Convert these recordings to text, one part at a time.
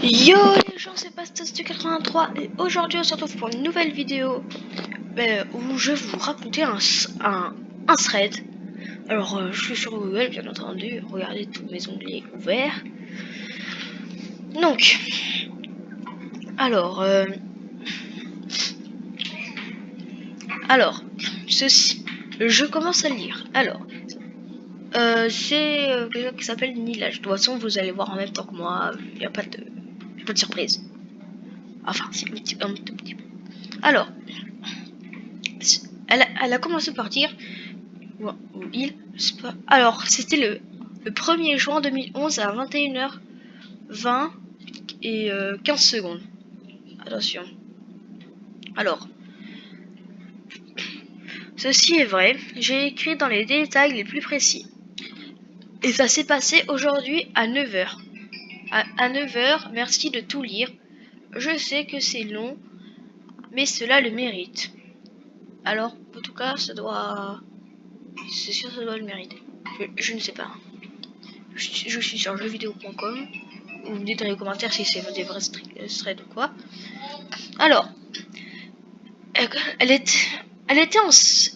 Yo les gens, c'est Pastos du 83 et aujourd'hui on se retrouve pour une nouvelle vidéo où je vais vous raconter un thread. Alors je suis sur Google bien entendu, regardez tous mes onglets ouverts. Donc, alors, ceci, je commence à le lire. Alors, c'est quelqu'un qui s'appelle Nilage. De toute façon vous allez voir en même temps que moi, il n'y a pas de surprise. Enfin, c'est un tout petit peu. Alors, elle a commencé par dire, ou il, je sais pas. Alors, c'était le 1er juin 2011 à 21h20 et 15 secondes. Attention. Alors, ceci est vrai, j'ai écrit dans les détails les plus précis. Et ça s'est passé aujourd'hui à 9h. À 9h, merci de tout lire. Je sais que c'est long, mais cela le mérite. Alors, en tout cas, ça doit... C'est sûr, ça doit le mériter. Je ne sais pas. Je suis sur jeuxvideo.com. Vous me dites dans les commentaires si c'est des vrais threads ou quoi. Alors,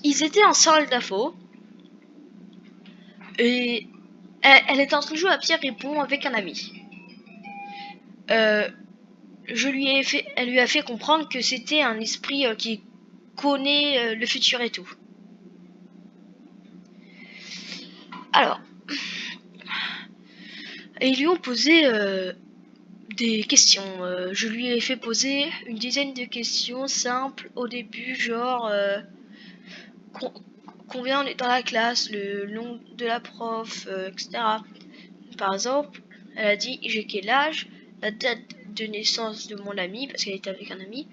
ils étaient en salle d'info. Et elle était en train de jouer à Pierre Répond avec un ami. Elle lui a fait comprendre que c'était un esprit qui connaît le futur et tout. Alors, et ils lui ont posé des questions. Je lui ai fait poser une dizaine de questions simples au début, genre combien on est dans la classe, le nom de la prof, etc. Par exemple, elle a dit j'ai quel âge, la date de naissance de mon ami, parce qu'elle était avec un ami.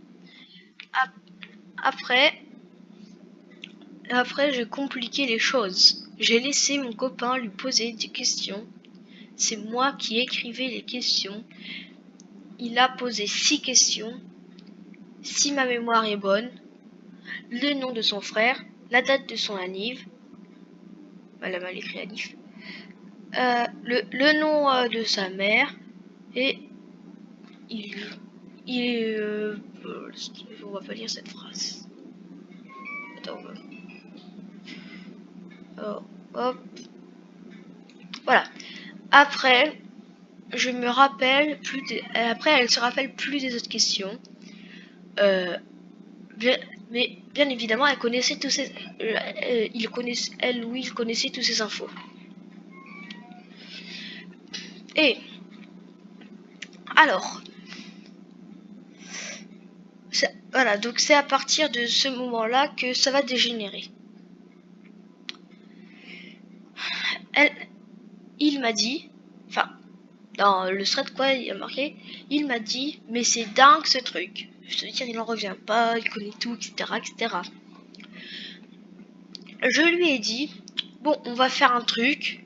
Après, j'ai compliqué les choses. J'ai laissé mon copain lui poser des questions. C'est moi qui écrivais les questions. Il a posé 6 questions. Si ma mémoire est bonne, le nom de son frère, la date de son anniv. Elle a mal écrit anniv. Le nom de sa mère et on va pas lire cette phrase. Attends, hop. Voilà. Après, je me rappelle plus. Après, elle se rappelle plus des autres questions. Mais bien évidemment, elle connaissait tous ces. Il connaissait tous ces infos. Et alors, voilà, donc c'est à partir de ce moment-là que ça va dégénérer. Il m'a dit, enfin, dans le thread quoi, il a marqué, il m'a dit, mais c'est dingue ce truc. Je veux dire, il en revient pas, il connaît tout, etc., etc. Je lui ai dit, bon, on va faire un truc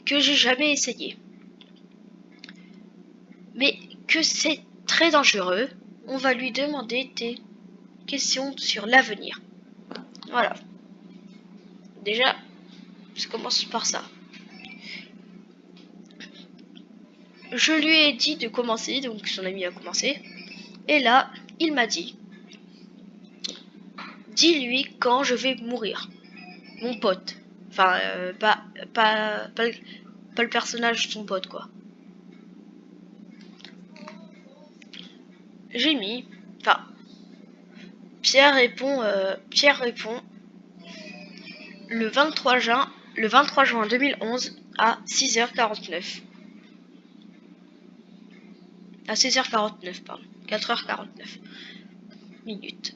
que j'ai jamais essayé, mais que c'est très dangereux. On va lui demander des questions sur l'avenir. Voilà. Déjà, je commence par ça. Je lui ai dit de commencer, donc son ami a commencé. Et là, il m'a dit, dis-lui quand je vais mourir. Mon pote. Enfin, pas le personnage de son pote, quoi. J'ai mis... Enfin, Pierre répond le 23 juin 2011 à 6h49. À 16h49, pardon. 4h49 minutes.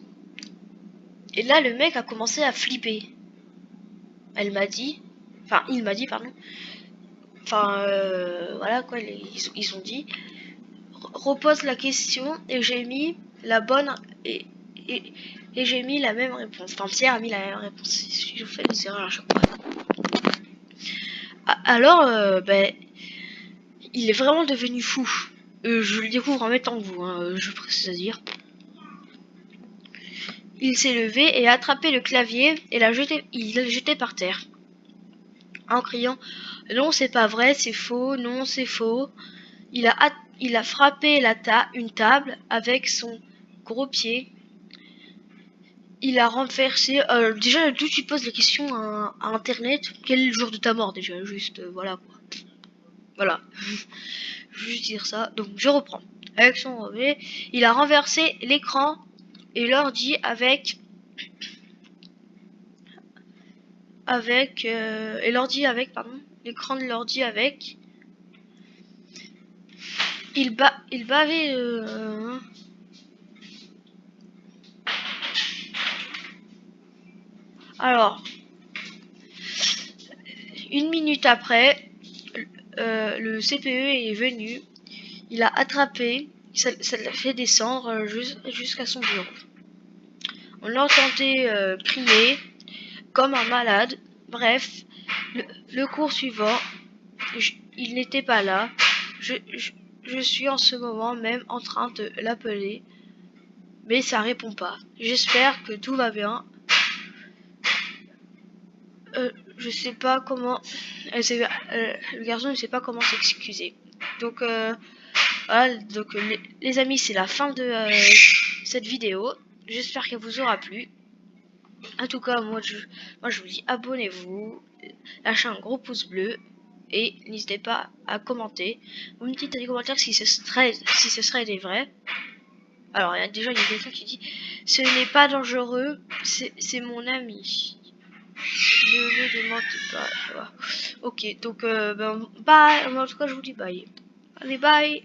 Et là, le mec a commencé à flipper. Il m'a dit, pardon. Enfin, voilà quoi, ils ont dit. Repose la question et j'ai mis la bonne et j'ai mis la même réponse. Enfin, Pierre a mis la même réponse. Je fais des erreurs à chaque fois. Alors, il est vraiment devenu fou. Je le découvre en même temps que vous, hein, je précise à dire. Il s'est levé et a attrapé le clavier et il l'a jeté par terre. En criant « Non, c'est pas vrai, c'est faux, non, c'est faux ». Il a il a frappé une table avec son gros pied. Il a renversé. Déjà, d'où tu poses la question à Internet, quel est le jour de ta mort déjà? Juste, voilà quoi. Voilà. Juste dire ça. Donc, je reprends. Avec son revêt, il a renversé l'écran et l'ordi et l'ordi avec, pardon. L'écran de l'ordi avec. Il bavait. Alors, une minute après, le CPE est venu. Il a attrapé, ça l'a fait descendre jusqu'à son bureau. On l'entendait crier comme un malade. Bref, le cours suivant, il n'était pas là. Je suis en ce moment même en train de l'appeler, mais ça répond pas. J'espère que tout va bien. Je sais pas comment. Le garçon ne sait pas comment s'excuser. Donc voilà, donc les amis, c'est la fin de cette vidéo. J'espère qu'elle vous aura plu. En tout cas, moi je vous dis abonnez-vous, lâchez un gros pouce bleu et n'hésitez pas à commenter. Vous me dites dans les commentaires si ce serait des vrais. Alors il y a quelqu'un qui dit ce n'est pas dangereux, c'est mon ami. Ne le demandez pas. Voilà. Ok, donc bye. En tout cas, je vous dis bye. Allez, bye.